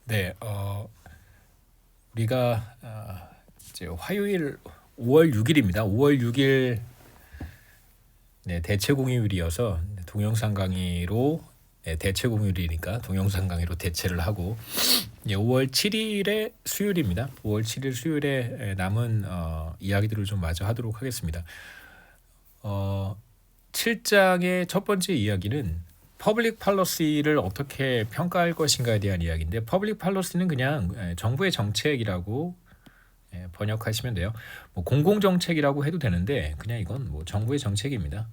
네, 우리가 이제 화요일 5월 6일입니다. 5월 6일 네, 대체 공휴일이어서 동영상 강의로 대체 공휴일이니까 동영상 강의로 대체를 하고 5월 7일에 수요일입니다. 5월 7일 수요일에 남은 이야기들을 좀 마저 하도록 하겠습니다. 7장의 첫 번째 이야기는 퍼블릭 팔러시를 어떻게 평가할 것인가에 대한 이야기인데, 퍼블릭 팔러시는 그냥 정부의 정책이라고 번역하시면 돼요. 뭐 공공 정책이라고 해도 되는데 그냥 이건 뭐 정부의 정책입니다.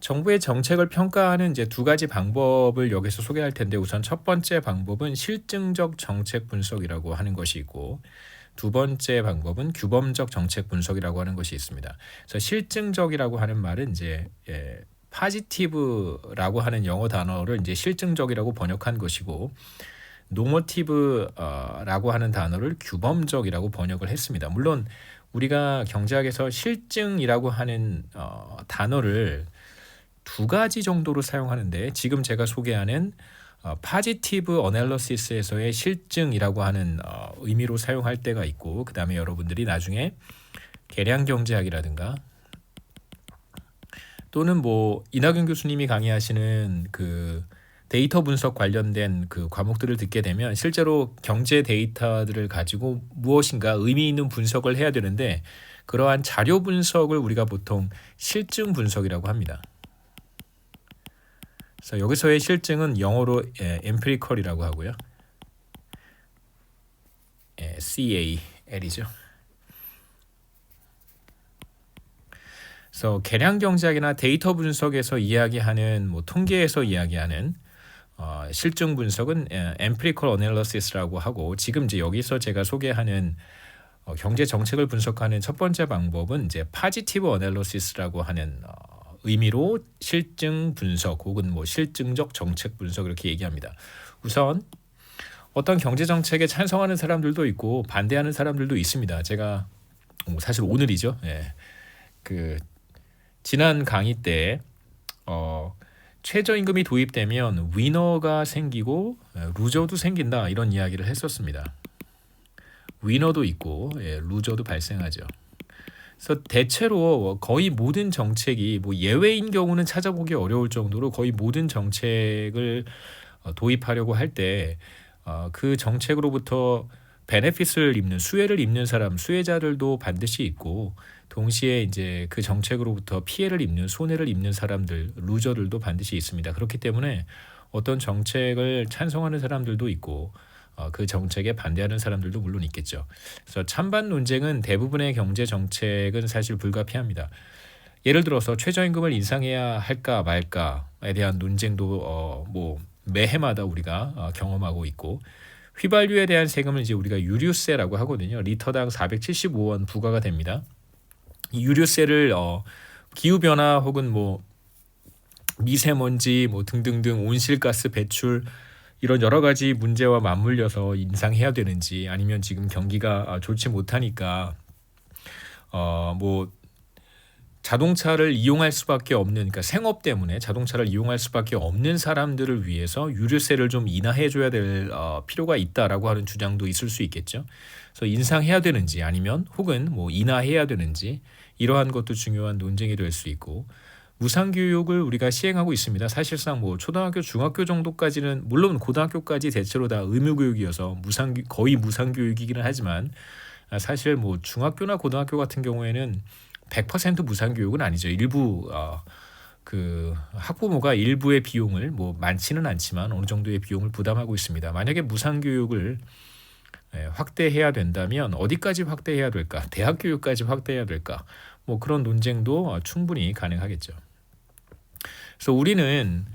정부의 정책을 평가하는 이제 두 가지 방법을 여기서 소개할 텐데, 우선 첫 번째 방법은 실증적 정책 분석이라고 하는 것이 있고, 두 번째 방법은 규범적 정책 분석이라고 하는 것이 있습니다. 그래서 실증적이라고 하는 말은 이제 파지티브라고 하는 영어 단어를 이제 실증적이라고 번역한 것이고, 노모티브라고 하는 단어를 규범적이라고 번역을 했습니다. 물론 우리가 경제학에서 실증이라고 하는 단어를 두 가지 정도로 사용하는데, 지금 제가 소개하는 파지티브 어널리시스에서의 실증이라고 하는 의미로 사용할 때가 있고, 그 다음에 여러분들이 나중에 계량경제학이라든가 또는 뭐 이낙연 교수님이 강의하시는 그 데이터 분석 관련된 그 과목들을 듣게 되면 실제로 경제 데이터들을 가지고 무엇인가 의미 있는 분석을 해야 되는데, 그러한 자료 분석을 우리가 보통 실증 분석이라고 합니다. 그래서 여기서의 실증은 영어로 empirical이라고 하고요. CAL이죠. 그래서 계량 경제학이나 데이터 분석에서 이야기하는, 뭐 통계에서 이야기하는 실증 분석은 empirical analysis라고 하고, 지금 이제 여기서 제가 소개하는 경제 정책을 분석하는 첫 번째 방법은 이제 positive analysis라고 하는 의미로 실증 분석 혹은 뭐 실증적 정책 분석 이렇게 얘기합니다. 우선 어떤 경제 정책에 찬성하는 사람들도 있고 반대하는 사람들도 있습니다. 제가 사실 오늘이죠. 그 지난 강의 때 최저임금이 도입되면 위너가 생기고 루저도 생긴다, 이런 이야기를 했었습니다. 위너도 있고 루저도 발생하죠. 그래서 대체로 거의 모든 정책이, 뭐 예외인 경우는 찾아보기 어려울 정도로 거의 모든 정책을 도입하려고 할 때 그 정책으로부터 베네핏을 입는, 수혜를 입는 사람, 수혜자들도 반드시 있고, 동시에 이제 그 정책으로부터 피해를 입는, 손해를 입는 사람들, 루저들도 반드시 있습니다. 그렇기 때문에 어떤 정책을 찬성하는 사람들도 있고 그 정책에 반대하는 사람들도 물론 있겠죠. 그래서 찬반 논쟁은 대부분의 경제 정책은 사실 불가피합니다. 예를 들어서 최저임금을 인상해야 할까 말까에 대한 논쟁도 뭐 매해마다 우리가 경험하고 있고, 휘발유에 대한 세금을 이제 우리가 유류세라고 하거든요. 리터당 475원 부과가 됩니다. 이 유류세를 기후 변화 혹은 뭐 미세먼지 뭐 등등등 온실가스 배출 이런 여러 가지 문제와 맞물려서 인상해야 되는지, 아니면 지금 경기가 좋지 못하니까 뭐 자동차를 이용할 수밖에 없는, 그러니까 생업 때문에 자동차를 이용할 수밖에 없는 사람들을 위해서 유류세를 좀 인하해 줘야 될 필요가 있다라고 하는 주장도 있을 수 있겠죠. 그래서 인상해야 되는지 아니면 혹은 뭐 인하해야 되는지, 이러한 것도 중요한 논쟁이 될 수 있고, 무상교육을 우리가 시행하고 있습니다. 사실상 뭐 초등학교, 중학교 정도까지는, 물론 고등학교까지 대체로 다 의무교육이어서 거의 무상교육이기는 하지만, 사실 뭐 중학교나 고등학교 같은 경우에는 100% 무상교육은 아니죠. 일부 그 학부모가 일부의 비용을, 뭐 많지는 않지만 어느 정도의 비용을 부담하고 있습니다. 만약에 무상교육을 확대해야 된다면 어디까지 확대해야 될까? 대학 교육까지 확대해야 될까? 뭐 그런 논쟁도 충분히 가능하겠죠. 그래서 우리는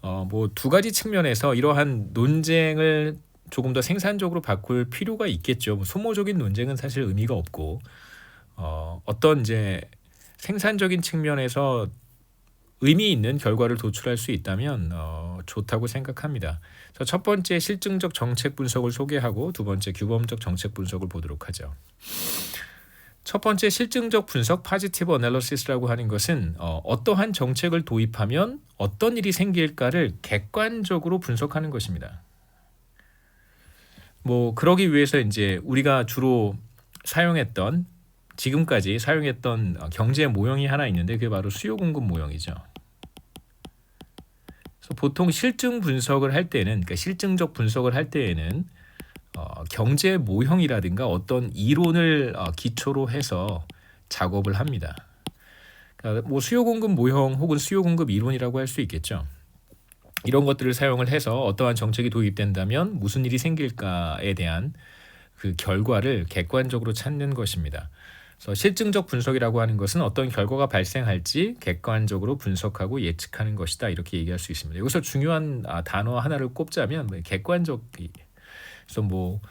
뭐 두 가지 측면에서 이러한 논쟁을 조금 더 생산적으로 바꿀 필요가 있겠죠. 뭐 소모적인 논쟁은 사실 의미가 없고, 어떤 이제 생산적인 측면에서 의미 있는 결과를 도출할 수 있다면 좋다고 생각합니다. 그래서 첫 번째 실증적 정책 분석을 소개하고 두 번째 규범적 정책 분석을 보도록 하죠. 첫 번째 실증적 분석 파지티브 어널리시스라고 하는 것은 어떠한 정책을 도입하면 어떤 일이 생길까를 객관적으로 분석하는 것입니다. 뭐 그러기 위해서 이제 우리가 주로 사용했던 지금까지 사용했던 경제 모형이 하나 있는데 그게 바로 수요 공급 모형이죠. 그래서 보통 실증 분석을 할 때는 그러니까 실증적 분석을 할 때에는 경제 모형이라든가 어떤 이론을 기초로 해서 작업을 합니다. 그러니까 뭐 수요 공급 모형 혹은 수요 공급 이론이라고 할 수 있겠죠. 이런 것들을 사용을 해서 어떠한 정책이 도입된다면 무슨 일이 생길까에 대한 그 결과를 객관적으로 찾는 것입니다. 그래서 실증적 분석이라고 하는 것은 어떤 결과가 발생할지 객관적으로 분석하고 예측하는 것이다 이렇게 얘기할 수 있습니다. 여기서 중요한 단어 하나를 꼽자면 객관적. 그래서 뭐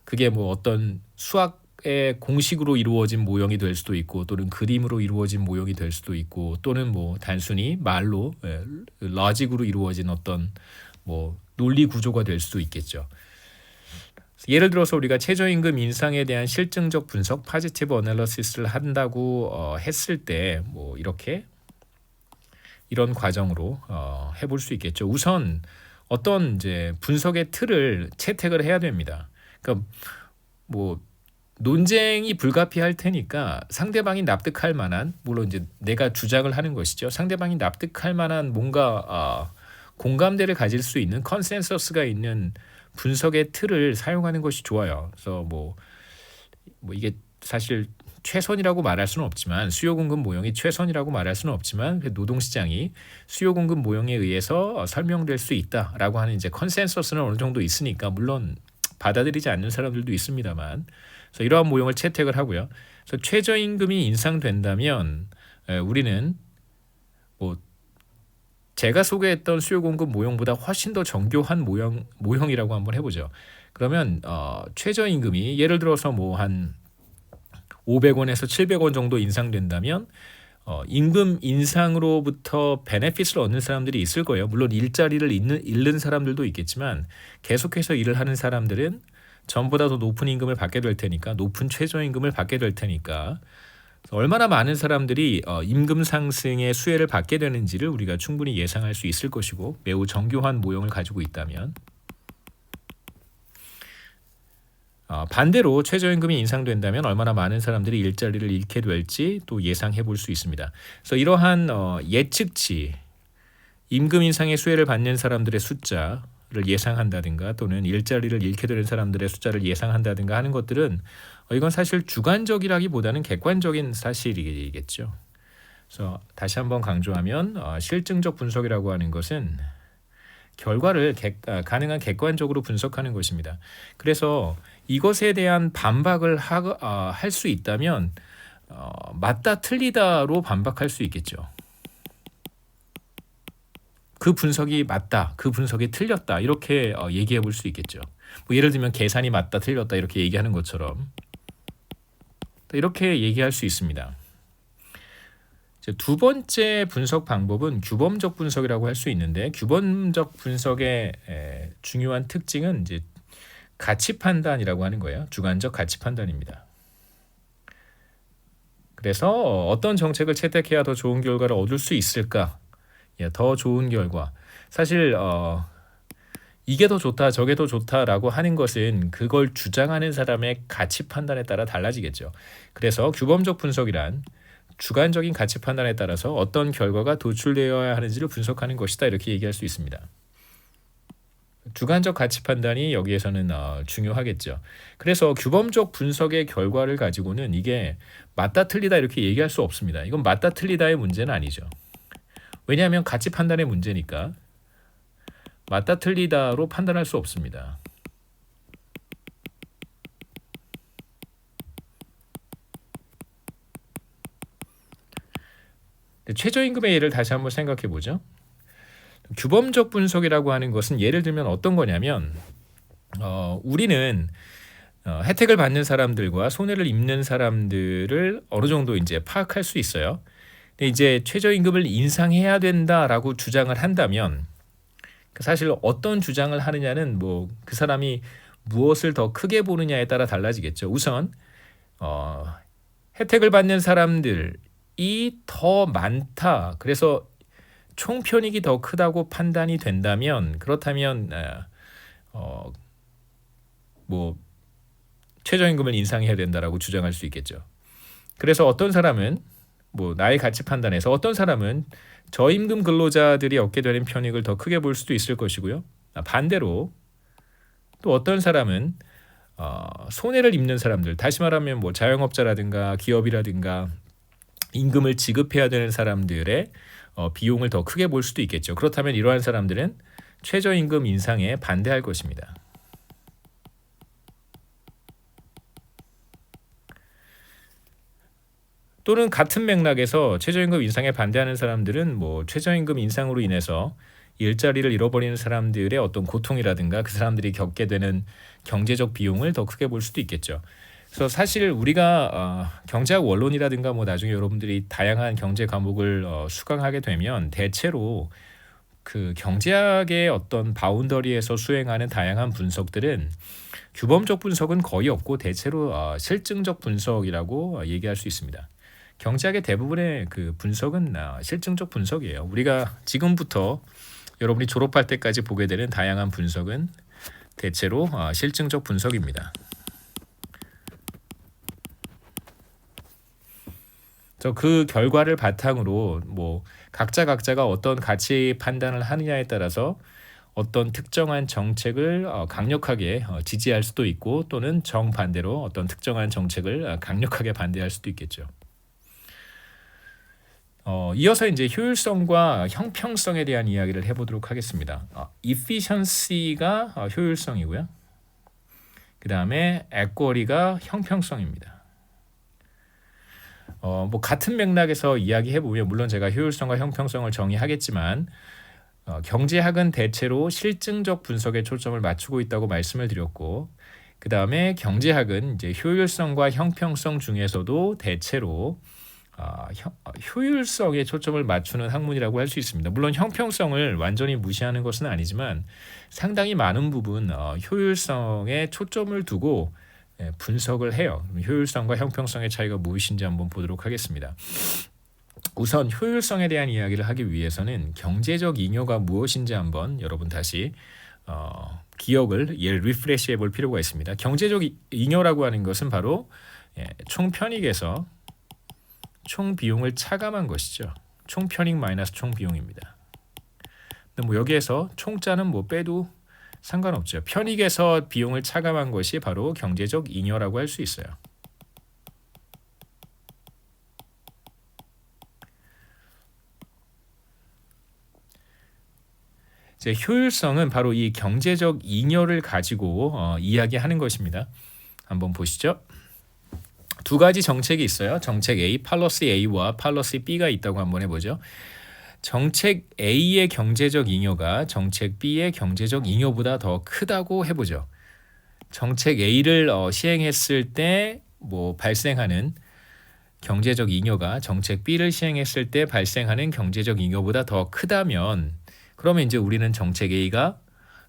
그게 뭐 어떤 수학의 공식으로 이루어진 모형이 될 수도 있고 또는 그림으로 이루어진 모형이 될 수도 있고 또는 뭐 단순히 말로 로직으로 이루어진 어떤 뭐 논리 구조가 될 수도 있겠죠. 예를 들어서 우리가 최저임금 인상에 대한 실증적 분석 파지티브 어널리시스를 한다고 했을 때 뭐 이렇게 이런 과정으로 해볼 수 있겠죠. 우선 어떤 이제 분석의 틀을 채택을 해야 됩니다. 그러니까 뭐 논쟁이 불가피할 테니까 상대방이 납득할 만한 물론 이제 내가 주장을 하는 것이죠. 상대방이 납득할 만한 뭔가 공감대를 가질 수 있는 컨센서스가 있는 분석의 틀을 사용하는 것이 좋아요. 그래서 뭐 이게 사실 최선이라고 말할 수는 없지만 수요 공급 모형이 최선이라고 말할 수는 없지만 노동시장이 수요 공급 모형에 의해서 설명될 수 있다라고 하는 이제 컨센서스는 어느 정도 있으니까 물론 받아들이지 않는 사람들도 있습니다만 그래서 이러한 모형을 채택을 하고요. 그래서 최저임금이 인상된다면 우리는 뭐 제가 소개했던 수요 공급 모형보다 훨씬 더 정교한 모형이라고 한번 해보죠. 그러면 최저임금이 예를 들어서 뭐 한 500원에서 700원 정도 인상된다면 임금 인상으로부터 베네핏을 얻는 사람들이 있을 거예요. 물론 일자리를 잃는 사람들도 있겠지만 계속해서 일을 하는 사람들은 전보다 더 높은 임금을 받게 될 테니까 높은 최저임금을 받게 될 테니까 얼마나 많은 사람들이 임금 상승의 수혜를 받게 되는지를 우리가 충분히 예상할 수 있을 것이고 매우 정교한 모형을 가지고 있다면 반대로 최저임금이 인상된다면 얼마나 많은 사람들이 일자리를 잃게 될지 또 예상해 볼 수 있습니다. 그래서 이러한 예측치, 임금 인상의 수혜를 받는 사람들의 숫자를 예상한다든가 또는 일자리를 잃게 되는 사람들의 숫자를 예상한다든가 하는 것들은 이건 사실 주관적이라기보다는 객관적인 사실이겠죠. 그래서 다시 한번 강조하면 실증적 분석이라고 하는 것은 결과를 가능한 객관적으로 분석하는 것입니다. 그래서 이것에 대한 반박을 할 수 있다면 맞다 틀리다로 반박할 수 있겠죠. 그 분석이 맞다, 그 분석이 틀렸다 이렇게 얘기해 볼 수 있겠죠. 뭐 예를 들면 계산이 맞다 틀렸다 이렇게 얘기하는 것처럼 이렇게 얘기할 수 있습니다. 두 번째 분석 방법은 규범적 분석이라고 할 수 있는데 규범적 분석의 중요한 특징은 이제 가치 판단이라고 하는 거예요. 주관적 가치 판단입니다. 그래서 어떤 정책을 채택해야 더 좋은 결과를 얻을 수 있을까? 더 좋은 결과. 사실 이게 더 좋다, 저게 더 좋다라고 하는 것은 그걸 주장하는 사람의 가치 판단에 따라 달라지겠죠. 그래서 규범적 분석이란 주관적인 가치 판단에 따라서 어떤 결과가 도출되어야 하는지를 분석하는 것이다 이렇게 얘기할 수 있습니다. 주관적 가치 판단이 여기에서는 중요하겠죠. 그래서 규범적 분석의 결과를 가지고는 이게 맞다 틀리다 이렇게 얘기할 수 없습니다. 이건 맞다 틀리다의 문제는 아니죠. 왜냐하면 가치 판단의 문제니까 맞다 틀리다로 판단할 수 없습니다. 최저임금의 예를 다시 한번 생각해 보죠. 규범적 분석이라고 하는 것은 예를 들면 어떤 거냐면 우리는 혜택을 받는 사람들과 손해를 입는 사람들을 어느 정도 이제 파악할 수 있어요. 근데 이제 최저임금을 인상해야 된다라고 주장을 한다면 사실 어떤 주장을 하느냐는 뭐 그 사람이 무엇을 더 크게 보느냐에 따라 달라지겠죠. 우선 혜택을 받는 사람들이 더 많다. 그래서 총편익이 더 크다고 판단이 된다면 그렇다면 뭐 최저임금을 인상해야 된다라고 주장할 수 있겠죠. 그래서 어떤 사람은 뭐 나의 가치 판단에서 어떤 사람은 저임금 근로자들이 얻게 되는 편익을 더 크게 볼 수도 있을 것이고요. 반대로 또 어떤 사람은 손해를 입는 사람들, 다시 말하면 뭐 자영업자라든가 기업이라든가 임금을 지급해야 되는 사람들의 비용을 더 크게 볼 수도 있겠죠. 그렇다면 이러한 사람들은 최저임금 인상에 반대할 것입니다. 또는 같은 맥락에서 최저임금 인상에 반대하는 사람들은 뭐 최저임금 인상으로 인해서 일자리를 잃어버리는 사람들의 어떤 고통이라든가 그 사람들이 겪게 되는 경제적 비용을 더 크게 볼 수도 있겠죠. 그래서 사실 우리가 경제학 원론이라든가 뭐 나중에 여러분들이 다양한 경제 과목을 수강하게 되면 대체로 그 경제학의 어떤 바운더리에서 수행하는 다양한 분석들은 규범적 분석은 거의 없고 대체로 실증적 분석이라고 얘기할 수 있습니다. 경제학의 대부분의 그 분석은 실증적 분석이에요. 우리가 지금부터 여러분이 졸업할 때까지 보게 되는 다양한 분석은 대체로 실증적 분석입니다. 그 결과를 바탕으로 뭐 각자가 어떤 가치 판단을 하느냐에 따라서 어떤 특정한 정책을 강력하게 지지할 수도 있고 또는 정반대로 어떤 특정한 정책을 강력하게 반대할 수도 있겠죠. 이어서 이제 효율성과 형평성에 대한 이야기를 해보도록 하겠습니다. efficiency가 효율성이고요. 그 다음에 equality가 형평성입니다. 뭐 같은 맥락에서 이야기해 보면 물론 제가 효율성과 형평성을 정의하겠지만 경제학은 대체로 실증적 분석에 초점을 맞추고 있다고 말씀을 드렸고 그 다음에 경제학은 이제 효율성과 형평성 중에서도 대체로 효율성에 초점을 맞추는 학문이라고 할 수 있습니다. 물론 형평성을 완전히 무시하는 것은 아니지만 상당히 많은 부분 효율성에 초점을 두고 분석을 해요. 효율성과 형평성의 차이가 무엇인지 한번 보도록 하겠습니다. 우선 효율성에 대한 이야기를 하기 위해서는 경제적 잉여가 무엇인지 한번 여러분 다시 기억을 리프레시해 볼 필요가 있습니다. 경제적 잉여라고 하는 것은 바로 총편익에서 총 비용을 차감한 것이죠. 총편익 마이너스 총비용입니다. 근데 뭐 여기에서 총자는 뭐 빼도 상관없죠. 편익에서 비용을 차감한 것이 바로 경제적 잉여라고 할 수 있어요. 이제 효율성은 바로 이 경제적 잉여를 가지고 이야기하는 것입니다. 한번 보시죠. 두 가지 정책이 있어요. 정책 A, 팔러시 A와 팔러시 B가 있다고 한번 해보죠. 정책 A의 경제적 잉여가 정책 B의 경제적 잉여보다 더 크다고 해보죠. 정책 A를 시행했을 때 뭐 발생하는 경제적 잉여가 정책 B를 시행했을 때 발생하는 경제적 잉여보다 더 크다면 그러면 이제 우리는 정책 A가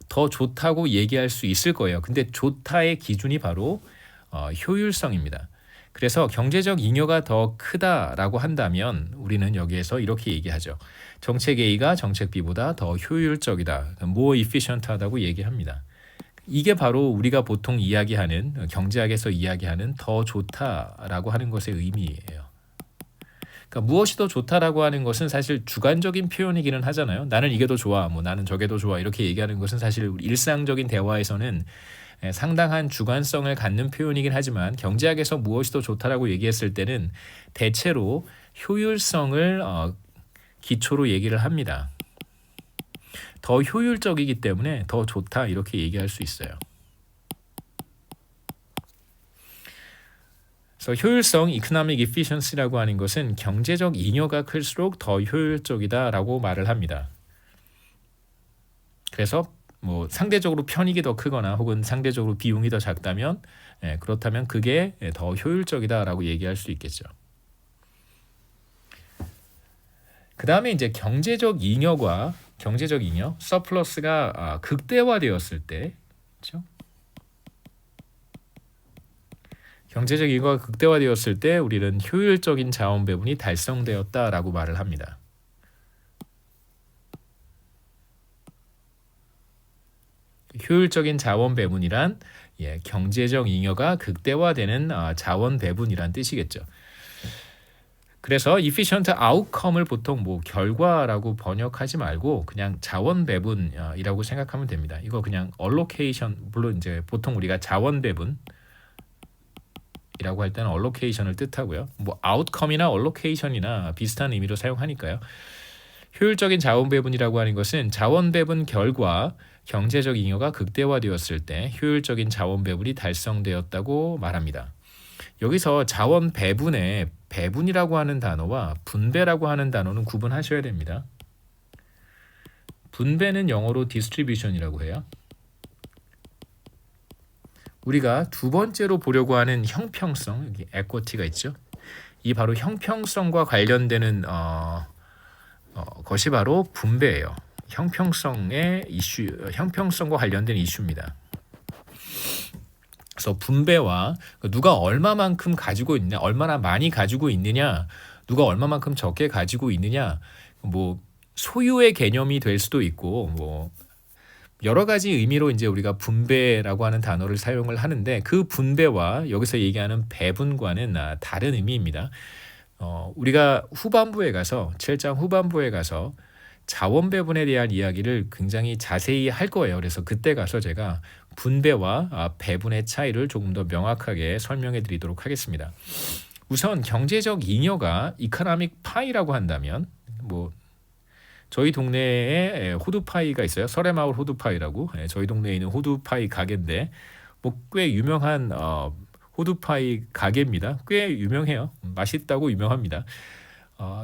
더 좋다고 얘기할 수 있을 거예요. 근데 좋다의 기준이 바로 효율성입니다. 그래서 경제적 잉여가 더 크다라고 한다면 우리는 여기에서 이렇게 얘기하죠. 정책 A가 정책 B보다 더 효율적이다. more efficient하다고 얘기합니다. 이게 바로 우리가 보통 이야기하는 경제학에서 이야기하는 더 좋다라고 하는 것의 의미예요. 그러니까 무엇이 더 좋다라고 하는 것은 사실 주관적인 표현이기는 하잖아요. 나는 이게 더 좋아, 뭐 나는 저게 더 좋아 이렇게 얘기하는 것은 사실 일상적인 대화에서는 상당한 주관성을 갖는 표현이긴 하지만 경제학에서 무엇이 더 좋다라고 얘기했을 때는 대체로 효율성을 기초로 얘기를 합니다. 더 효율적이기 때문에 더 좋다 이렇게 얘기할 수 있어요. 그래서 효율성, economic efficiency라고 하는 것은 경제적 잉여가 클수록 더 효율적이다라고 말을 합니다. 그래서 뭐 상대적으로 편익이 더 크거나 혹은 상대적으로 비용이 더 작다면 그렇다면 그게 더 효율적이다라고 얘기할 수 있겠죠. 그 다음에 이제 경제적 잉여, 서플러스가 극대화되었을 때, 그렇죠? 경제적 잉여가 극대화되었을 때 우리는 효율적인 자원 배분이 달성되었다라고 말을 합니다. 효율적인 자원 배분이란 경제적 잉여가 극대화되는 자원 배분이란 뜻이겠죠. 그래서 efficient outcome을 보통 뭐 결과라고 번역하지 말고 그냥 자원 배분이라고 생각하면 됩니다. 이거 그냥 allocation, 물론 이제 보통 우리가 자원 배분이라고 할 때는 allocation을 뜻하고요. 뭐 outcome이나 allocation이나 비슷한 의미로 사용하니까요. 효율적인 자원 배분이라고 하는 것은 자원 배분 결과 경제적 잉여가 극대화되었을 때 효율적인 자원 배분이 달성되었다고 말합니다. 여기서 자원 배분의 배분이라고 하는 단어와 분배라고 하는 단어는 구분하셔야 됩니다. 분배는 영어로 distribution이라고 해요. 우리가 두 번째로 보려고 하는 형평성, 여기 equity가 있죠. 이 바로 형평성과 관련되는 것이 바로 분배예요. 형평성의 이슈, 형평성과 관련된 이슈입니다. 그래서 분배와 누가 얼마만큼 가지고 있느냐, 얼마나 많이 가지고 있느냐, 누가 얼마만큼 적게 가지고 있느냐, 뭐 소유의 개념이 될 수도 있고, 뭐 여러 가지 의미로 이제 우리가 분배라고 하는 단어를 사용을 하는데 그 분배와 여기서 얘기하는 배분과는 다른 의미입니다. 우리가 후반부에 가서 7장 후반부에 가서 자원 배분에 대한 이야기를 굉장히 자세히 할 거예요. 그래서 그때 가서 제가 분배와 배분의 차이를 조금 더 명확하게 설명해 드리도록 하겠습니다. 우선 경제적 잉여가 이코노믹 파이라고 한다면 뭐 저희 동네에 호두파이가 있어요. 설해마을 호두파이라고. 저희 동네에 있는 호두파이 가게인데 뭐 꽤 유명한 호두파이 가게입니다. 꽤 유명해요. 맛있다고 유명합니다.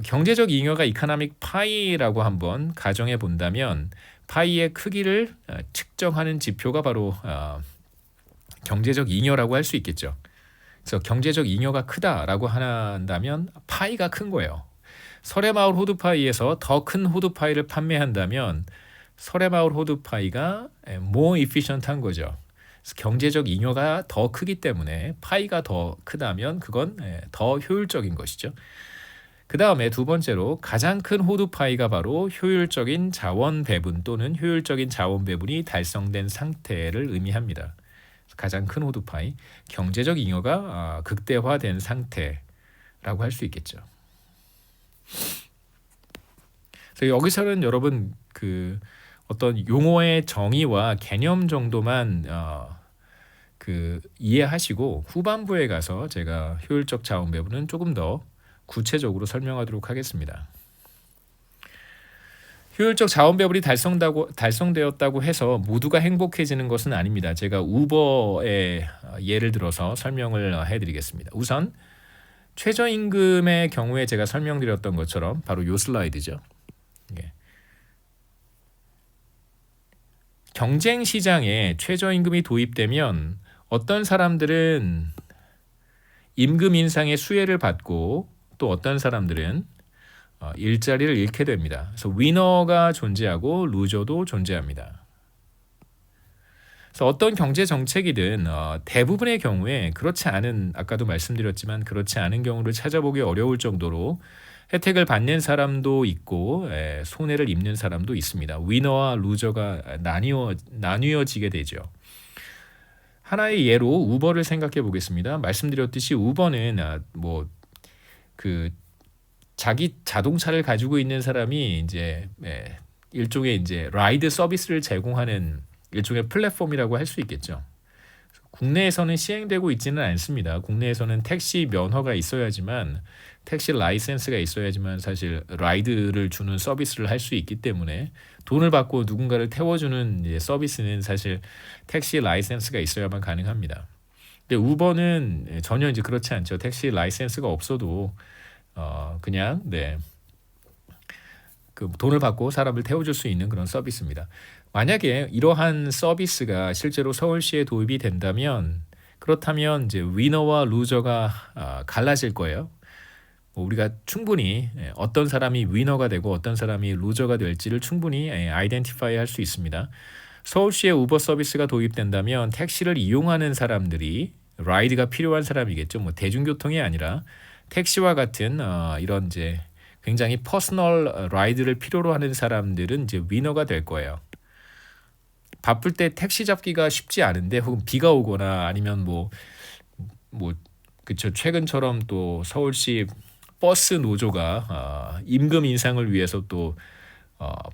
경제적 잉여가 이코노믹 파이라고 한번 가정해 본다면 파이의 크기를 측정하는 지표가 바로 경제적 잉여라고 할 수 있겠죠. 그래서 경제적 잉여가 크다라고 한다면 파이가 큰 거예요. 설해마을 호두파이에서 더 큰 호두파이를 판매한다면 설해마을 호두파이가 more efficient한 거죠. 그래서 경제적 잉여가 더 크기 때문에 파이가 더 크다면 그건 더 효율적인 것이죠. 그 다음에 두 번째로 가장 큰 호두파이가 바로 효율적인 자원 배분 또는 효율적인 자원 배분이 달성된 상태를 의미합니다. 가장 큰 호두파이, 경제적 잉여가 극대화된 상태라고 할 수 있겠죠. 그래서 여기서는 여러분 그 어떤 용어의 정의와 개념 정도만 이해하시고 후반부에 가서 제가 효율적 자원 배분은 조금 더 구체적으로 설명하도록 하겠습니다. 효율적 자원 배분이 달성되었다고 해서 모두가 행복해지는 것은 아닙니다. 제가 우버의 예를 들어서 설명을 해드리겠습니다. 우선 최저임금의 경우에 제가 설명드렸던 것처럼 바로 이 슬라이드죠. 경쟁 시장에 최저임금이 도입되면 어떤 사람들은 임금 인상의 수혜를 받고 또 어떤 사람들은 일자리를 잃게 됩니다. 그래서 위너가 존재하고 루저도 존재합니다. 그래서 어떤 경제 정책이든 대부분의 경우에 그렇지 않은, 아까도 말씀드렸지만 그렇지 않은 경우를 찾아보기 어려울 정도로 혜택을 받는 사람도 있고 손해를 입는 사람도 있습니다. 위너와 루저가 나뉘어지게 되죠. 하나의 예로 우버를 생각해 보겠습니다. 말씀드렸듯이 우버는 자기 자동차를 가지고 있는 사람이 이제 일종의 이제 라이드 서비스를 제공하는 일종의 플랫폼이라고 할 수 있겠죠. 국내에서는 시행되고 있지는 않습니다. 국내에서는 택시 면허가 있어야지만, 택시 라이센스가 있어야지만 사실 라이드를 주는 서비스를 할 수 있기 때문에 돈을 받고 누군가를 태워주는 서비스는 사실 택시 라이센스가 있어야만 가능합니다. 근데 우버는 전혀 이제 그렇지 않죠. 택시 라이센스가 없어도 그냥 그 돈을 받고 사람을 태워줄 수 있는 그런 서비스입니다. 만약에 이러한 서비스가 실제로 서울시에 도입이 된다면, 그렇다면 이제 위너와 루저가 갈라질 거예요. 우리가 충분히 어떤 사람이 위너가 되고 어떤 사람이 루저가 될지를 충분히 아이덴티파이 할 수 있습니다. 서울시의 우버 서비스가 도입된다면 택시를 이용하는 사람들이 라이드가 필요한 사람이겠죠. 뭐 대중교통이 아니라 택시와 같은 이런 이제 굉장히 퍼스널 라이드를 필요로 하는 사람들은 이제 위너가 될 거예요. 바쁠 때 택시 잡기가 쉽지 않은데 혹은 비가 오거나 아니면 뭐 그쵸, 최근처럼 또 서울시 버스 노조가 임금 인상을 위해서 또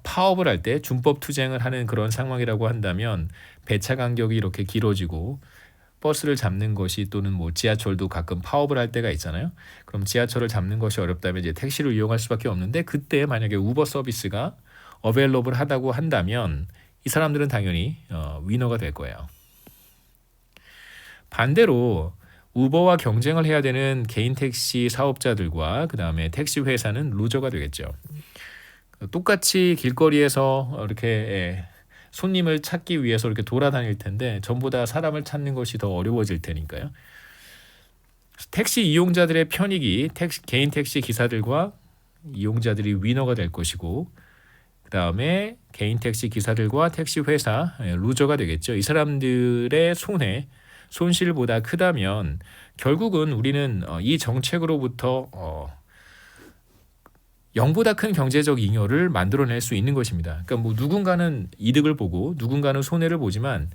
파업을 할 때 준법 투쟁을 하는 그런 상황이라고 한다면 배차 간격이 이렇게 길어지고 버스를 잡는 것이 또는 뭐 지하철도 가끔 파업을 할 때가 있잖아요. 그럼 지하철을 잡는 것이 어렵다면 이제 택시를 이용할 수밖에 없는데 그때 만약에 우버 서비스가 어베일러블 하다고 한다면 이 사람들은 당연히 위너가 될 거예요. 반대로 우버와 경쟁을 해야 되는 개인 택시 사업자들과 그 다음에 택시 회사는 루저가 되겠죠. 똑같이 길거리에서 이렇게 손님을 찾기 위해서 이렇게 돌아다닐 텐데 전부 다 사람을 찾는 것이 더 어려워질 테니까요. 택시 이용자들의 편익이 개인 택시 기사들과 이용자들이 위너가 될 것이고 그 다음에 개인 택시 기사들과 택시 회사 루저가 되겠죠. 이 사람들의 손실보다 크다면 결국은 우리는 이 정책으로부터 0보다 큰 경제적 잉여를 만들어낼 수 있는 것입니다. 그러니까 뭐 누군가는 이득을 보고 누군가는 손해를 보지만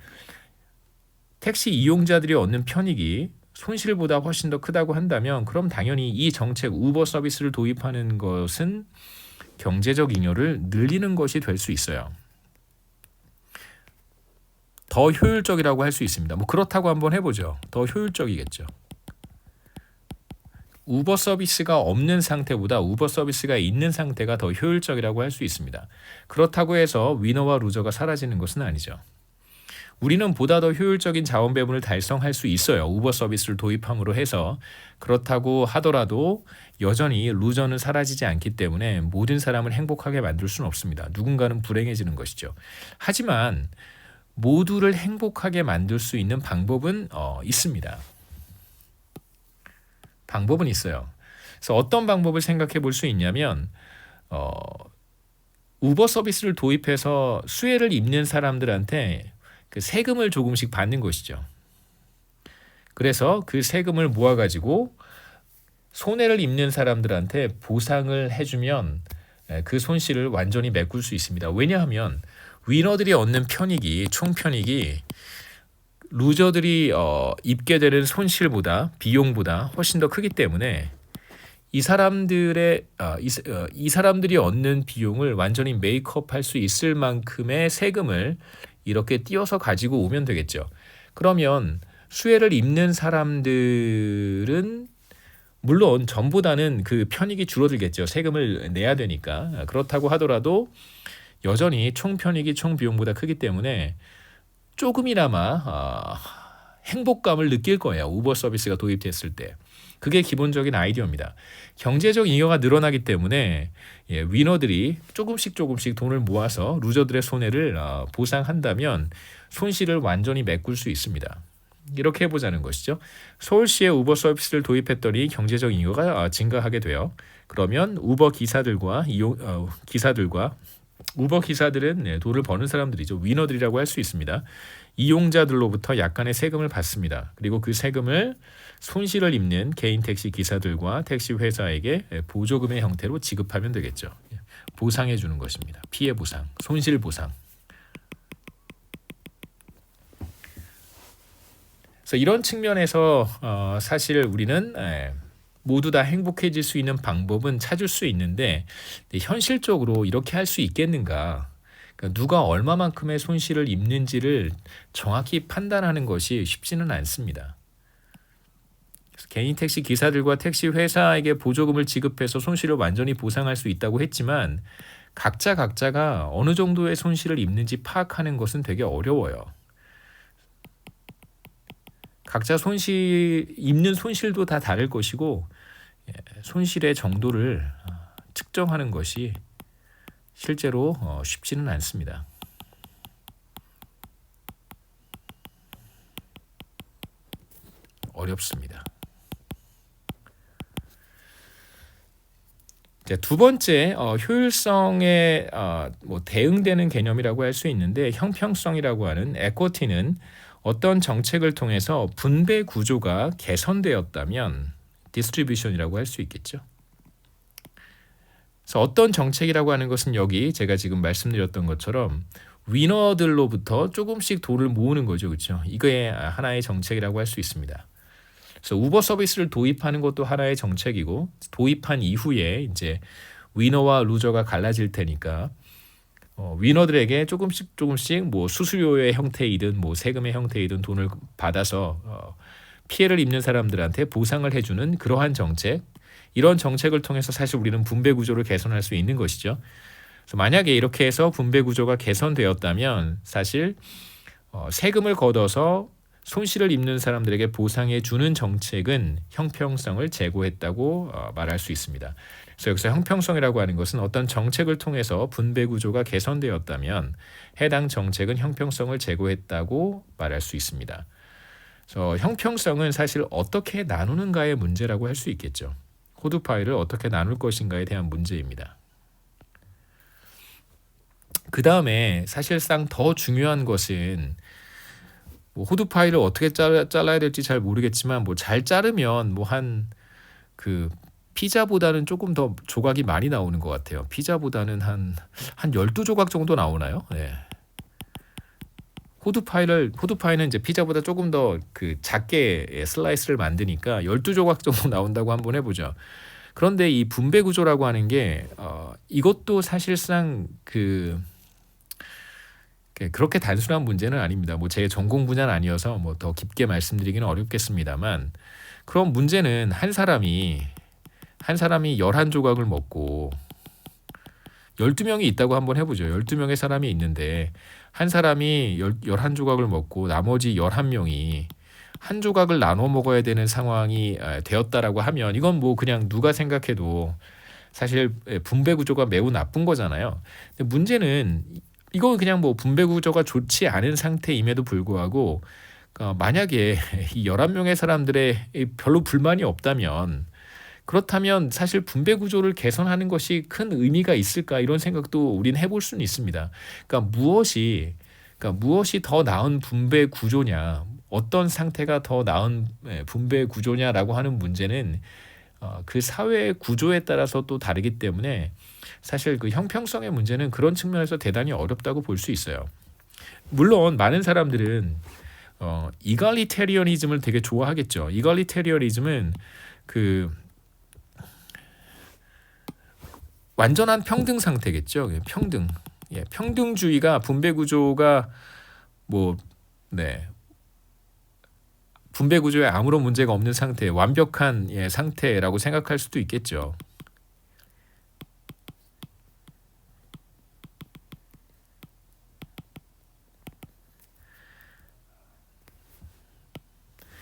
택시 이용자들이 얻는 편익이 손실보다 훨씬 더 크다고 한다면 그럼 당연히 이 정책 우버 서비스를 도입하는 것은 경제적 잉여를 늘리는 것이 될 수 있어요. 더 효율적이라고 할 수 있습니다. 뭐 그렇다고 한번 해보죠. 더 효율적이겠죠. 우버 서비스가 없는 상태보다 우버 서비스가 있는 상태가 더 효율적이라고 할 수 있습니다. 그렇다고 해서 위너와 루저가 사라지는 것은 아니죠. 우리는 보다 더 효율적인 자원 배분을 달성할 수 있어요. 우버 서비스를 도입함으로 해서. 그렇다고 하더라도 여전히 루저는 사라지지 않기 때문에 모든 사람을 행복하게 만들 수는 없습니다. 누군가는 불행해지는 것이죠. 하지만 모두를 행복하게 만들 수 있는 방법은 있습니다. 방법은 있어요. 그래서 어떤 방법을 생각해 볼 수 있냐면 우버 서비스를 도입해서 수혜를 입는 사람들한테 그 세금을 조금씩 받는 것이죠. 그래서 그 세금을 모아가지고 손해를 입는 사람들한테 보상을 해주면 그 손실을 완전히 메꿀 수 있습니다. 왜냐하면 위너들이 얻는 편익이 총 편익이 루저들이 입게 되는 손실보다 비용보다 훨씬 더 크기 때문에 이 사람들이 얻는 비용을 완전히 메이크업할 수 있을 만큼의 세금을 이렇게 띄어서 가지고 오면 되겠죠. 그러면 수혜를 입는 사람들은 물론 전보다는 그 편익이 줄어들겠죠. 세금을 내야 되니까. 그렇다고 하더라도 여전히 총 편익이 총 비용보다 크기 때문에 조금이나마 행복감을 느낄 거예요. 우버 서비스가 도입됐을 때. 그게 기본적인 아이디어입니다. 경제적 잉여가 늘어나기 때문에 위너들이 조금씩 돈을 모아서 루저들의 손해를 보상한다면 손실을 완전히 메꿀 수 있습니다. 이렇게 해보자는 것이죠. 서울시에 우버 서비스를 도입했더니 경제적 잉여가 증가하게 돼요. 그러면 우버 기사들과 우버 기사들은 돈을 버는 사람들이죠. 위너들이라고 할 수 있습니다. 이용자들로부터 약간의 세금을 받습니다. 그리고 그 세금을 손실을 입는 개인 택시 기사들과 택시 회사에게 보조금의 형태로 지급하면 되겠죠. 보상해 주는 것입니다. 피해 보상, 손실 보상. 그래서 이런 측면에서 사실 우리는 모두 다 행복해질 수 있는 방법은 찾을 수 있는데 현실적으로 이렇게 할 수 있겠는가? 그러니까 누가 얼마만큼의 손실을 입는지를 정확히 판단하는 것이 쉽지는 않습니다. 개인 택시 기사들과 택시 회사에게 보조금을 지급해서 손실을 완전히 보상할 수 있다고 했지만 각자가 어느 정도의 손실을 입는지 파악하는 것은 되게 어려워요. 각자 입는 손실도 다 다를 것이고 손실의 정도를 측정하는 것이 실제로 쉽지는 않습니다. 어렵습니다. 두 번째 효율성에 대응되는 개념이라고 할 수 있는데 형평성이라고 하는 에쿼티는 어떤 정책을 통해서 분배 구조가 개선되었다면 디스트리뷰션이라고 할 수 있겠죠. 그래서 어떤 정책이라고 하는 것은 여기 제가 지금 말씀드렸던 것처럼 위너들로부터 조금씩 돈을 모으는 거죠. 그렇죠? 이게 하나의 정책이라고 할 수 있습니다. 그래서 우버 서비스를 도입하는 것도 하나의 정책이고 도입한 이후에 이제 위너와 루저가 갈라질 테니까 위너들에게 조금씩 뭐 수수료의 형태이든 뭐 세금의 형태이든 돈을 받아서 피해를 입는 사람들한테 보상을 해주는 그러한 정책, 이런 정책을 통해서 사실 우리는 분배 구조를 개선할 수 있는 것이죠. 그래서 만약에 이렇게 해서 분배 구조가 개선되었다면 사실 세금을 걷어서 손실을 입는 사람들에게 보상해 주는 정책은 형평성을 제고했다고 말할 수 있습니다. 그래서 여기서 형평성이라고 하는 것은 어떤 정책을 통해서 분배 구조가 개선되었다면 해당 정책은 형평성을 제고했다고 말할 수 있습니다. 그래서 형평성은 사실 어떻게 나누는가의 문제라고 할 수 있겠죠. 코드 파일을 어떻게 나눌 것인가에 대한 문제입니다. 그 다음에 사실상 더 중요한 것은 뭐 호드 파일을 어떻게 잘라야 될지 잘 모르겠지만 뭐 잘 자르면 뭐 한 그 피자보다는 조금 더 조각이 많이 나오는 것 같아요. 피자보다는 한 12조각 정도 나오나요? 네. 호드 파일은 이제 피자보다 조금 더 그 작게 슬라이스를 만드니까 12조각 정도 나온다고 한번 해보죠. 그런데 이 분배 구조라고 하는 게 이것도 사실상 그렇게 단순한 문제는 아닙니다. 뭐 제 전공 분야는 아니어서 뭐 더 깊게 말씀드리기는 어렵겠습니다만, 그런 문제는 한 사람이 11조각을 먹고 12명이 있다고 한번 해보죠. 12명의 사람이 있는데 한 사람이 11조각을 먹고 나머지 11명이 한 조각을 나눠 먹어야 되는 상황이 되었다라고 하면 이건 뭐 그냥 누가 생각해도 사실 분배 구조가 매우 나쁜 거잖아요. 근데 문제는 이거 그냥 뭐 분배 구조가 좋지 않은 상태임에도 불구하고 만약에 이 11명의 사람들의 별로 불만이 없다면, 그렇다면 사실 분배 구조를 개선하는 것이 큰 의미가 있을까, 이런 생각도 우린 해볼 수는 있습니다. 그러니까 무엇이 더 나은 분배 구조냐, 어떤 상태가 더 나은 분배 구조냐라고 하는 문제는 그 사회 구조에 따라서 또 다르기 때문에 사실 그 형평성의 문제는 그런 측면에서 대단히 어렵다고 볼 수 있어요. 물론 많은 사람들은 이갈리테리언이즘을 되게 좋아하겠죠. 이갈리테리언이즘은 그 완전한 평등 상태겠죠. 평등. 평등주의가 분배 구조가 분배 구조에 아무런 문제가 없는 상태, 완벽한 상태라고 생각할 수도 있겠죠.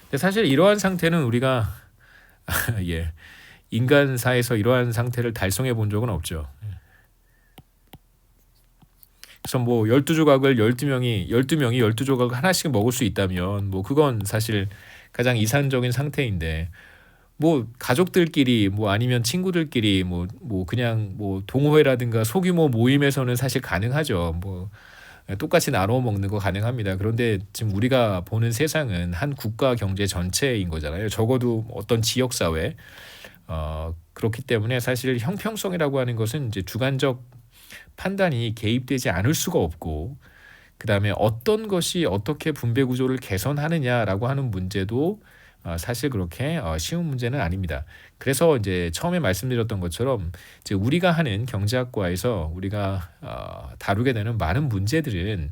근데 사실 이러한 상태는 우리가 인간사에서 이러한 상태를 달성해 본 적은 없죠. 그래서 뭐 12조각을 12명이 12조각을 하나씩 먹을 수 있다면 뭐 그건 사실 가장 이상적인 상태인데, 뭐 가족들끼리 뭐 아니면 친구들끼리 뭐 그냥 뭐 동호회라든가 소규모 모임에서는 사실 가능하죠. 뭐 똑같이 나눠 먹는 거 가능합니다. 그런데 지금 우리가 보는 세상은 한 국가 경제 전체인 거잖아요. 적어도 어떤 지역 사회. 그렇기 때문에 사실 형평성이라고 하는 것은 이제 주관적 판단이 개입되지 않을 수가 없고, 그 다음에 어떤 것이 어떻게 분배 구조를 개선하느냐라고 하는 문제도 사실 그렇게 쉬운 문제는 아닙니다. 그래서 이제 처음에 말씀드렸던 것처럼 이제 우리가 하는 경제학과에서 우리가 다루게 되는 많은 문제들은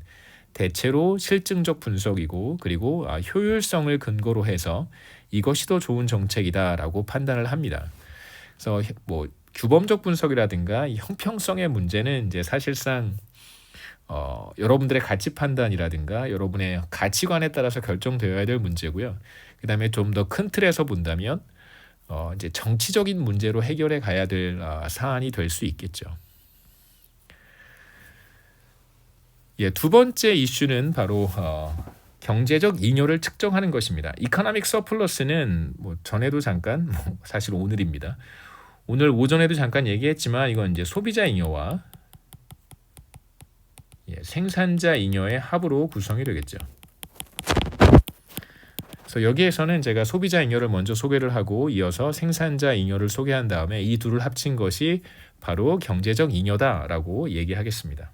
대체로 실증적 분석이고, 그리고 효율성을 근거로 해서 이것이 더 좋은 정책이다라고 판단을 합니다. 그래서 뭐 규범적 분석이라든가 형평성의 문제는 이제 사실상 여러분들의 가치 판단이라든가 여러분의 가치관에 따라서 결정되어야 될 문제고요. 그다음에 좀 더 큰 틀에서 본다면 이제 정치적인 문제로 해결해 가야 될 사안이 될 수 있겠죠. 두 번째 이슈는 바로 경제적 잉여를 측정하는 것입니다. 이코노믹 서플러스는 뭐 전에도 잠깐 사실 오늘입니다. 오늘 오전에도 잠깐 얘기했지만 이건 이제 소비자 잉여와 생산자 잉여의 합으로 구성이 되겠죠. 그래서 여기에서는 제가 소비자 잉여를 먼저 소개를 하고 이어서 생산자 잉여를 소개한 다음에 이 둘을 합친 것이 바로 경제적 잉여다라고 얘기하겠습니다.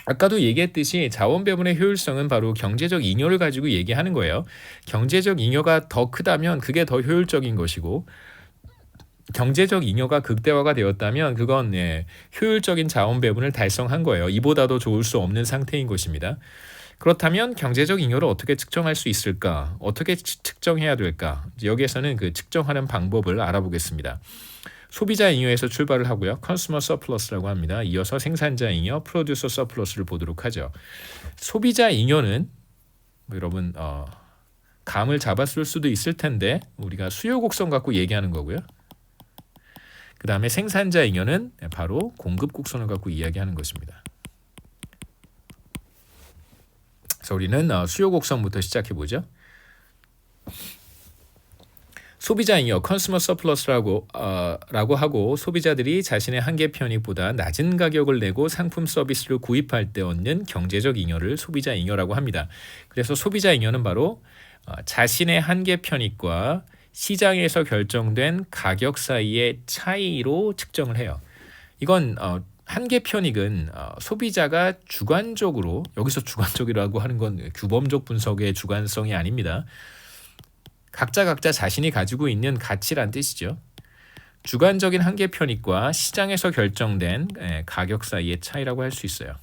아까도 얘기했듯이 자원 배분의 효율성은 바로 경제적 잉여를 가지고 얘기하는 거예요. 경제적 잉여가 더 크다면 그게 더 효율적인 것이고 경제적 잉여가 극대화가 되었다면 그건 효율적인 자원 배분을 달성한 거예요. 이보다도 좋을 수 없는 상태인 것입니다. 그렇다면 경제적 잉여를 어떻게 측정할 수 있을까? 어떻게 측정해야 될까? 여기에서는 그 측정하는 방법을 알아보겠습니다. 소비자 잉여에서 출발을 하고요. 컨슈머 서플러스라고 합니다. 이어서 생산자 잉여, 프로듀서 서플러스를 보도록 하죠. 소비자 잉여는 여러분 감을 잡았을 수도 있을 텐데 우리가 수요 곡선 갖고 얘기하는 거고요. 그 다음에 생산자 잉여는 바로 공급 곡선을 갖고 이야기하는 것입니다. 그래서 우리는 수요 곡선부터 시작해 보죠. 소비자 잉여, 컨슈머 서플러스라고 하고 소비자들이 자신의 한계 편익보다 낮은 가격을 내고 상품 서비스를 구입할 때 얻는 경제적 잉여를 소비자 잉여라고 합니다. 그래서 소비자 잉여는 바로 자신의 한계 편익과 시장에서 결정된 가격 사이의 차이로 측정을 해요. 이건 한계 편익은 소비자가 주관적으로, 여기서 주관적이라고 하는 건 규범적 분석의 주관성이 아닙니다. 각자 자신이 가지고 있는 가치란 뜻이죠. 주관적인 한계 편익과 시장에서 결정된 가격 사이의 차이라고 할 수 있어요.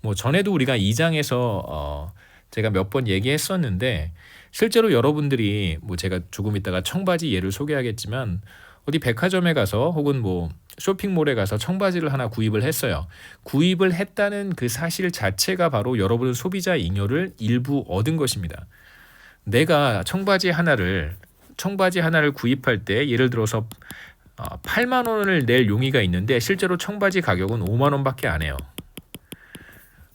뭐 전에도 우리가 2장에서 제가 몇 번 얘기했었는데 실제로 여러분들이 뭐 제가 조금 있다가 청바지 예를 소개하겠지만 어디 백화점에 가서 혹은 뭐 쇼핑몰에 가서 청바지를 하나 구입을 했어요. 구입을 했다는 그 사실 자체가 바로 여러분은 소비자 잉여를 일부 얻은 것입니다. 내가 청바지 하나를 구입할 때 예를 들어서 8만 원을 낼 용의가 있는데 실제로 청바지 가격은 5만 원밖에 안 해요.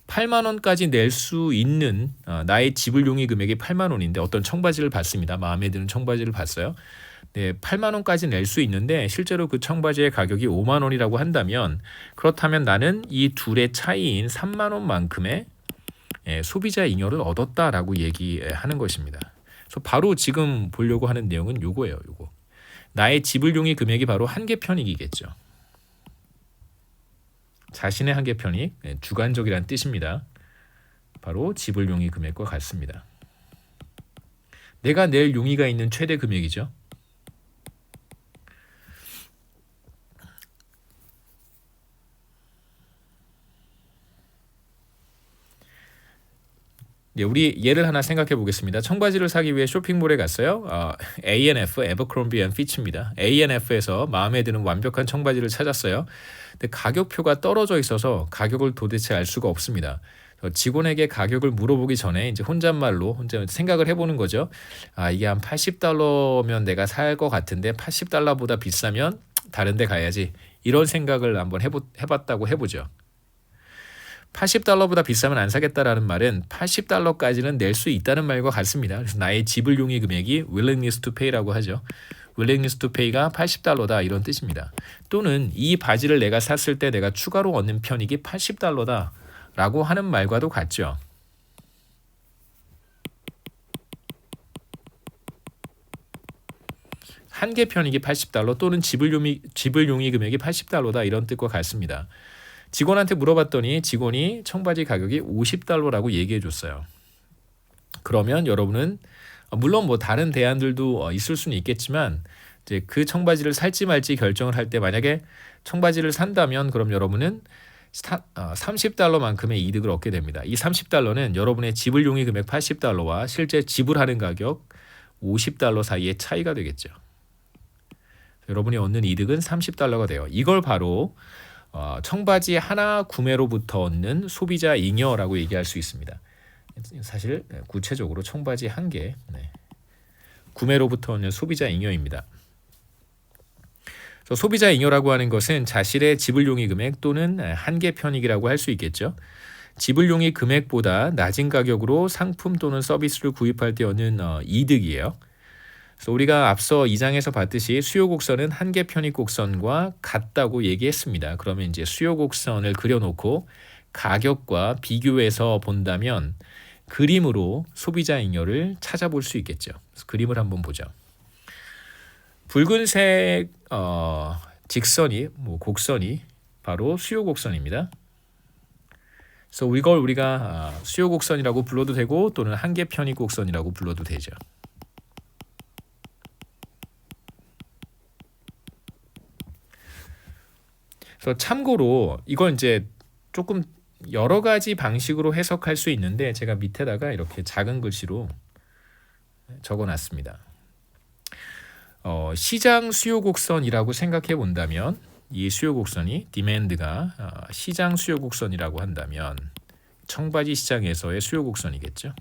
8만 원까지 낼 수 있는 나의 지불 용의 금액이 8만 원인데 어떤 청바지를 봤습니다. 마음에 드는 청바지를 봤어요. 네, 8만 원까지 낼 수 있는데 실제로 그 청바지의 가격이 5만 원이라고 한다면 그렇다면 나는 이 둘의 차이인 3만 원만큼의 소비자 잉여를 얻었다라고 얘기하는 것입니다. 그래서 바로 지금 보려고 하는 내용은 요거예요. 요거. 나의 지불 용의 금액이 바로 한계 편익이겠죠. 자신의 한계 편익, 주관적이란 뜻입니다. 바로 지불 용의 금액과 같습니다. 내가 낼 용의가 있는 최대 금액이죠. 네, 우리 예를 하나 생각해 보겠습니다. 청바지를 사기 위해 쇼핑몰에 갔어요. A&F, 에버크롬비 앤 피치입니다. A&F에서 마음에 드는 완벽한 청바지를 찾았어요. 근데 가격표가 떨어져 있어서 가격을 도대체 알 수가 없습니다. 직원에게 가격을 물어보기 전에 이제 혼자 생각을 해보는 거죠. 이게 한 $80면 내가 살 것 같은데 $80보다 비싸면 다른 데 가야지. 이런 생각을 한번 해봤다고 해보죠. $80보다 비싸면 안 사겠다라는 말은 $80까지는 낼 수 있다는 말과 같습니다. 그래서 나의 지불 용의 금액이 willingness to pay라고 하죠. willingness to pay가 $80다 이런 뜻입니다. 또는 이 바지를 내가 샀을 때 내가 추가로 얻는 편익이 $80다 라고 하는 말과도 같죠. 한계 편익이 $80 또는 지불 용의 금액이 $80다 이런 뜻과 같습니다. 직원한테 물어봤더니 직원이 청바지 가격이 $50라고 얘기해 줬어요. 그러면 여러분은 물론 뭐 다른 대안들도 있을 수는 있겠지만 이제 그 청바지를 살지 말지 결정을 할 때 만약에 청바지를 산다면 그럼 여러분은 $30만큼의 이득을 얻게 됩니다. 이 $30는 여러분의 지불 용의 금액 $80와 실제 지불하는 가격 $50 사이의 차이가 되겠죠. 여러분이 얻는 이득은 $30가 돼요. 이걸 바로 청바지 하나 구매로부터 얻는 소비자 잉여라고 얘기할 수 있습니다. 사실 구체적으로 청바지 한 개 구매로부터 얻는 소비자 잉여입니다. 소비자 잉여라고 하는 것은 자신의 지불 용의 금액 또는 한계 편익이라고 할 수 있겠죠. 지불 용의 금액보다 낮은 가격으로 상품 또는 서비스를 구입할 때 얻는 이득이에요. 그래서 우리가 앞서 2장에서 봤듯이 수요 곡선은 한계 편익 곡선과 같다고 얘기했습니다. 그러면 이제 수요 곡선을 그려놓고 가격과 비교해서 본다면 그림으로 소비자 잉여를 찾아볼 수 있겠죠. 그래서 그림을 한번 보죠. 붉은색 직선이 곡선이 바로 수요 곡선입니다. 그래서 이걸 우리가 수요 곡선이라고 불러도 되고 또는 한계 편익 곡선이라고 불러도 되죠. 그래서 참고로 이건 이제 조금 여러 가지 방식으로 해석할 수 있는데 제가 밑에다가 이렇게 작은 글씨로 적어놨습니다. 시장 수요 곡선이라고 생각해 본다면 이 수요 곡선이 디맨드가 시장 수요 곡선이라고 한다면 청바지 시장에서의 수요 곡선이겠죠.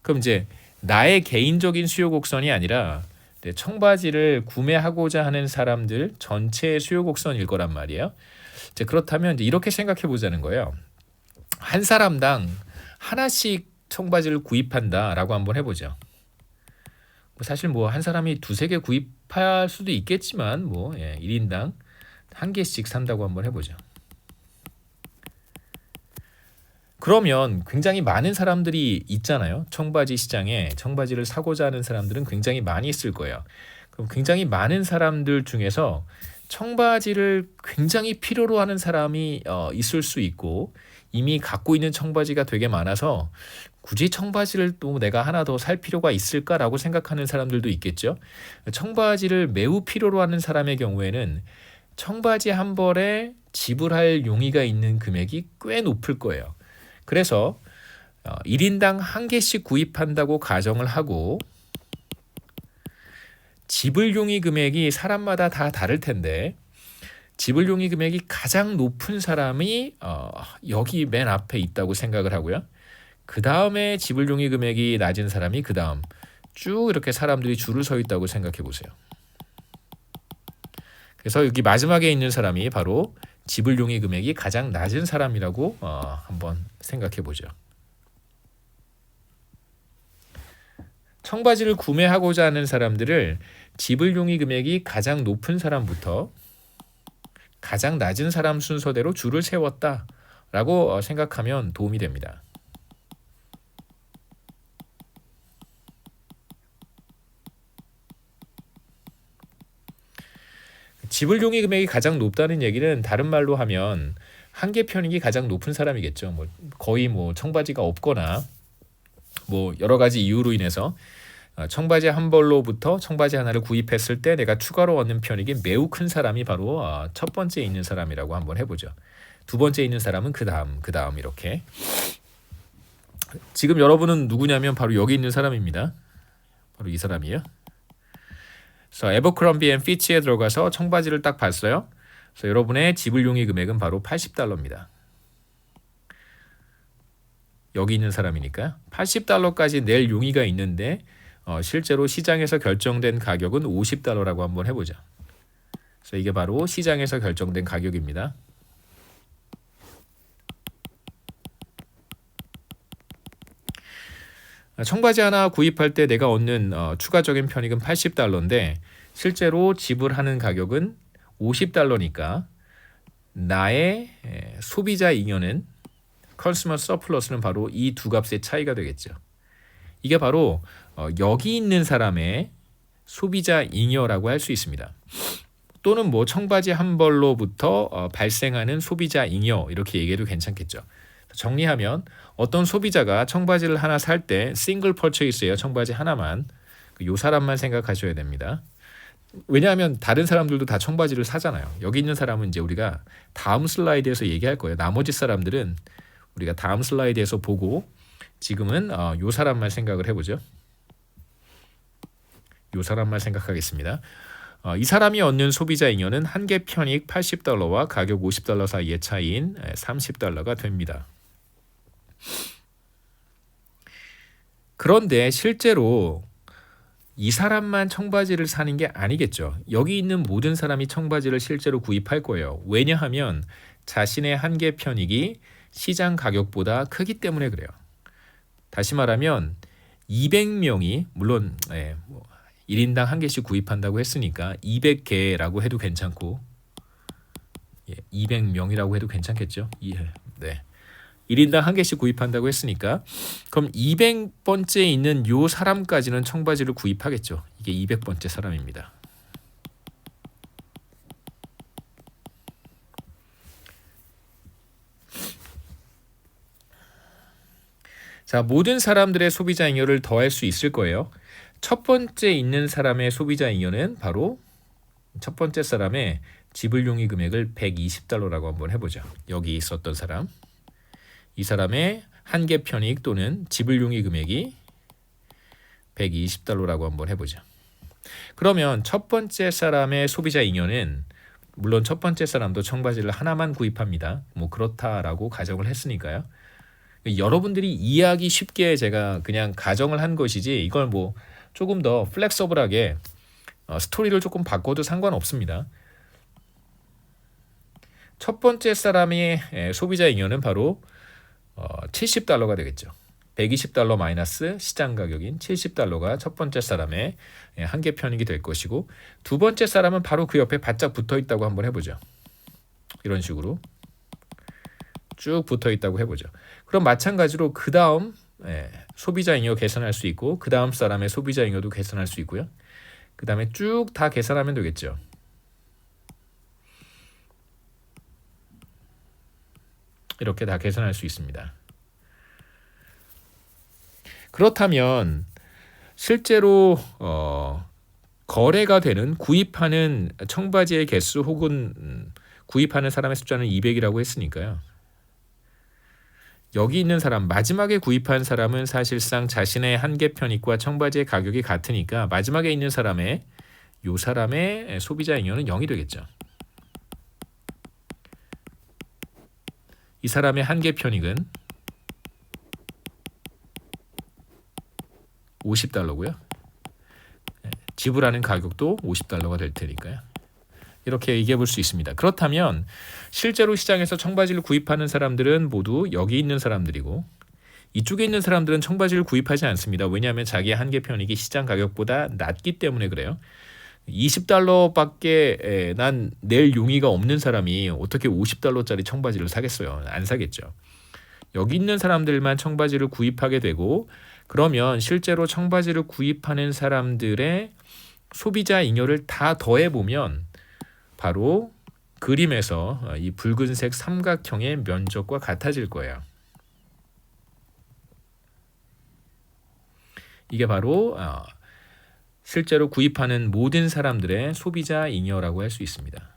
그럼 이제 나의 개인적인 수요 곡선이 아니라 청바지를 구매하고자 하는 사람들 전체의 수요 곡선일 거란 말이에요. 이제 그렇다면 이제 이렇게 생각해 보자는 거예요. 한 사람당 하나씩 청바지를 구입한다라고 한번 해보죠. 사실 한 사람이 두세 개 구입할 수도 있겠지만 1인당 한 개씩 산다고 한번 해보죠. 그러면 굉장히 많은 사람들이 있잖아요. 청바지 시장에 청바지를 사고자 하는 사람들은 굉장히 많이 있을 거예요. 그럼 굉장히 많은 사람들 중에서 청바지를 굉장히 필요로 하는 사람이 있을 수 있고 이미 갖고 있는 청바지가 되게 많아서 굳이 청바지를 또 내가 하나 더 살 필요가 있을까라고 생각하는 사람들도 있겠죠. 청바지를 매우 필요로 하는 사람의 경우에는 청바지 한 벌에 지불할 용의가 있는 금액이 꽤 높을 거예요. 그래서 1인당 한 개씩 구입한다고 가정을 하고 지불 용의 금액이 사람마다 다 다를 텐데 지불 용의 금액이 가장 높은 사람이 여기 맨 앞에 있다고 생각을 하고요. 그 다음에 지불 용의 금액이 낮은 사람이 그 다음 쭉 이렇게 사람들이 줄을 서 있다고 생각해 보세요. 그래서 여기 마지막에 있는 사람이 바로 지불 용의 금액이 가장 낮은 사람이라고 한번 생각해 보죠. 청바지를 구매하고자 하는 사람들을 지불 용의 금액이 가장 높은 사람부터 가장 낮은 사람 순서대로 줄을 세웠다라고 생각하면 도움이 됩니다. 지불 용의 금액이 가장 높다는 얘기는 다른 말로 하면 한계 편익이 가장 높은 사람이겠죠. 거의 청바지가 없거나 여러 가지 이유로 인해서 청바지 한 벌로부터 청바지 하나를 구입했을 때 내가 추가로 얻는 편익이 매우 큰 사람이 바로 첫 번째 있는 사람이라고 한번 해보죠. 두 번째 있는 사람은 그 다음 이렇게. 지금 여러분은 누구냐면 바로 여기 있는 사람입니다. 바로 이 사람이에요. 그래서 에버크럼비 앤 피치에 들어가서 청바지를 딱 봤어요. 그래서 여러분의 지불 용의 금액은 바로 $80입니다. 여기 있는 사람이니까 $80까지 낼 용의가 있는데 실제로 시장에서 결정된 가격은 $50라고 한번 해보자. 그래서 이게 바로 시장에서 결정된 가격입니다. 청바지 하나 구입할 때 내가 얻는 추가적인 편익은 $80인데 실제로 지불하는 가격은 $50니까 나의 소비자 잉여는 컨슈머 서플러스는 바로 이 두 값의 차이가 되겠죠. 이게 바로 여기 있는 사람의 소비자 잉여라고 할 수 있습니다. 또는 청바지 한 벌로부터 발생하는 소비자 잉여 이렇게 얘기해도 괜찮겠죠. 정리하면 어떤 소비자가 청바지를 하나 살 때 싱글 퍼체이스예요. 청바지 하나만. 이 사람만 생각하셔야 됩니다. 왜냐하면 다른 사람들도 다 청바지를 사잖아요. 여기 있는 사람은 이제 우리가 다음 슬라이드에서 얘기할 거예요. 나머지 사람들은 우리가 다음 슬라이드에서 보고 지금은 이 사람만 생각을 해보죠. 이 사람만 생각하겠습니다. 이 사람이 얻는 소비자 잉여는 한계 편익 $80와 가격 $50 사이의 차이인 $30가 됩니다. 그런데 실제로 이 사람만 청바지를 사는 게 아니겠죠. 여기 있는 모든 사람이 청바지를 실제로 구입할 거예요. 왜냐하면 자신의 한계 편익이 시장 가격보다 크기 때문에 그래요. 다시 말하면 200명이 물론 1인당 한 개씩 구입한다고 했으니까 200개라고 해도 괜찮고 200명이라고 해도 괜찮겠죠. 네. 1인당 한 개씩 구입한다고 했으니까 그럼 200번째에 있는 요 사람까지는 청바지를 구입하겠죠. 이게 200번째 사람입니다. 자, 모든 사람들의 소비자 잉여를 더할 수 있을 거예요. 첫 번째 있는 사람의 소비자 잉여는 바로 첫 번째 사람의 지불 용의 금액을 120달러라고 한번 해보죠. 여기 있었던 사람, 이 사람의 한 개 편익 또는 지불 용의 금액이 120달러라고 한번 해보죠. 그러면 첫 번째 사람의 소비자 잉여는 물론 첫 번째 사람도 청바지를 하나만 구입합니다. 뭐 그렇다라고 가정을 했으니까요. 여러분들이 이해하기 쉽게 제가 그냥 가정을 한 것이지 이걸 뭐 조금 더 플렉서블하게 스토리를 조금 바꿔도 상관없습니다. 첫 번째 사람의 소비자 잉여는 바로 70달러가 되겠죠. 120달러 마이너스 시장 가격인 70달러가 첫 번째 사람의 한 개 편익이 될 것이고 두 번째 사람은 바로 그 옆에 바짝 붙어 있다고 한번 해보죠. 이런 식으로 쭉 붙어 있다고 해보죠. 그럼 마찬가지로 그 다음 소비자 잉여 계산할 수 있고 그 다음 사람의 소비자 잉여도 계산할 수 있고요. 그 다음에 쭉 다 계산하면 되겠죠. 이렇게 다 계산할 수 있습니다. 그렇다면 실제로 거래가 되는 구입하는 청바지의 개수 혹은 구입하는 사람의 숫자는 200이라고 했으니까요. 여기 있는 사람, 마지막에 구입한 사람은 사실상 자신의 한 개 편익과 청바지의 가격이 같으니까 마지막에 있는 사람의 요 사람의 소비자 잉여는 0이 되겠죠. 이 사람의 한 개 편익은 50달러고요. 지불하는 가격도 50달러가 될 테니까요. 이렇게 얘기해 볼 수 있습니다. 그렇다면 실제로 시장에서 청바지를 구입하는 사람들은 모두 여기 있는 사람들이고 이쪽에 있는 사람들은 청바지를 구입하지 않습니다. 왜냐하면 자기의 한 개 편익이 시장 가격보다 낮기 때문에 그래요. 20달러밖에 난 낼 용의가 없는 사람이 어떻게 50달러짜리 청바지를 사겠어요? 안 사겠죠. 여기 있는 사람들만 청바지를 구입하게 되고 그러면 실제로 청바지를 구입하는 사람들의 소비자 잉여를 다 더해보면 바로 그림에서 이 붉은색 삼각형의 면적과 같아질 거예요. 이게 바로 실제로 구입하는 모든 사람들의 소비자 잉여라고 할 수 있습니다.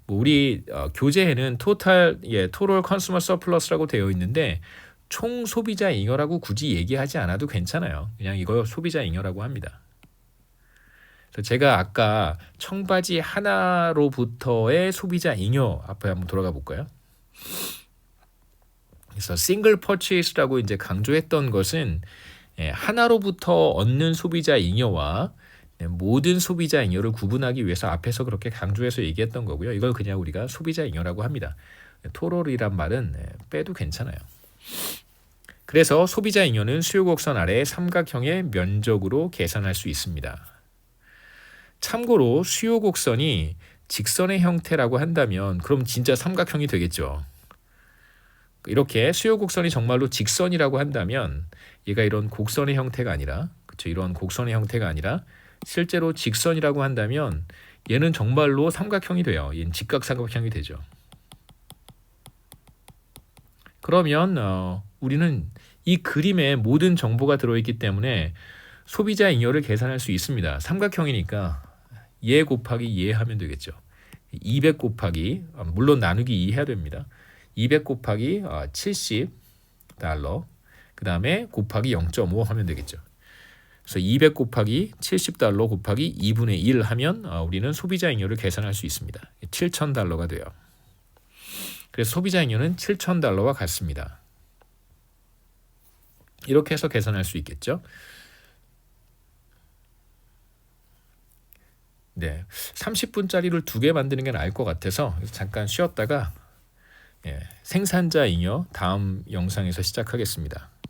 우리 교재에는 total consumer surplus라고 되어 있는데 총 소비자 잉여라고 굳이 얘기하지 않아도 괜찮아요. 그냥 이거 소비자 잉여라고 합니다. 제가 아까 청바지 하나로부터의 소비자 잉여 앞에 한번 돌아가 볼까요? 그래서 single purchase라고 이제 강조했던 것은 하나로부터 얻는 소비자 잉여와 모든 소비자 잉여를 구분하기 위해서 앞에서 그렇게 강조해서 얘기했던 거고요. 이걸 그냥 우리가 소비자 잉여라고 합니다. 토럴이란 말은 빼도 괜찮아요. 그래서 소비자 잉여는 수요 곡선 아래의 삼각형의 면적으로 계산할 수 있습니다. 참고로 수요 곡선이 직선의 형태라고 한다면 그럼 진짜 삼각형이 되겠죠. 이렇게 수요 곡선이 정말로 직선이라고 한다면 얘가 이런 곡선의 형태가 아니라 그렇죠? 이런 곡선의 형태가 아니라 실제로 직선이라고 한다면 얘는 정말로 삼각형이 돼요. 얘는 직각삼각형이 되죠. 그러면 우리는 이 그림에 모든 정보가 들어있기 때문에 소비자 잉여를 계산할 수 있습니다. 삼각형이니까 얘 곱하기 얘 하면 되겠죠. 200 곱하기 물론 나누기 2 해야 됩니다. 200 곱하기 70달러 그 다음에 곱하기 0.5 하면 되겠죠. 그래서 200 곱하기 70달러 곱하기 2분의 1 하면 우리는 소비자 잉여를 계산할 수 있습니다. 7,000달러가 돼요. 그래서 소비자 잉여는 7,000달러와 같습니다. 이렇게 해서 계산할 수 있겠죠. 네, 30분짜리를 2개 만드는 게 나을 것 같아서 잠깐 쉬었다가 생산자 잉여 다음 영상에서 시작하겠습니다.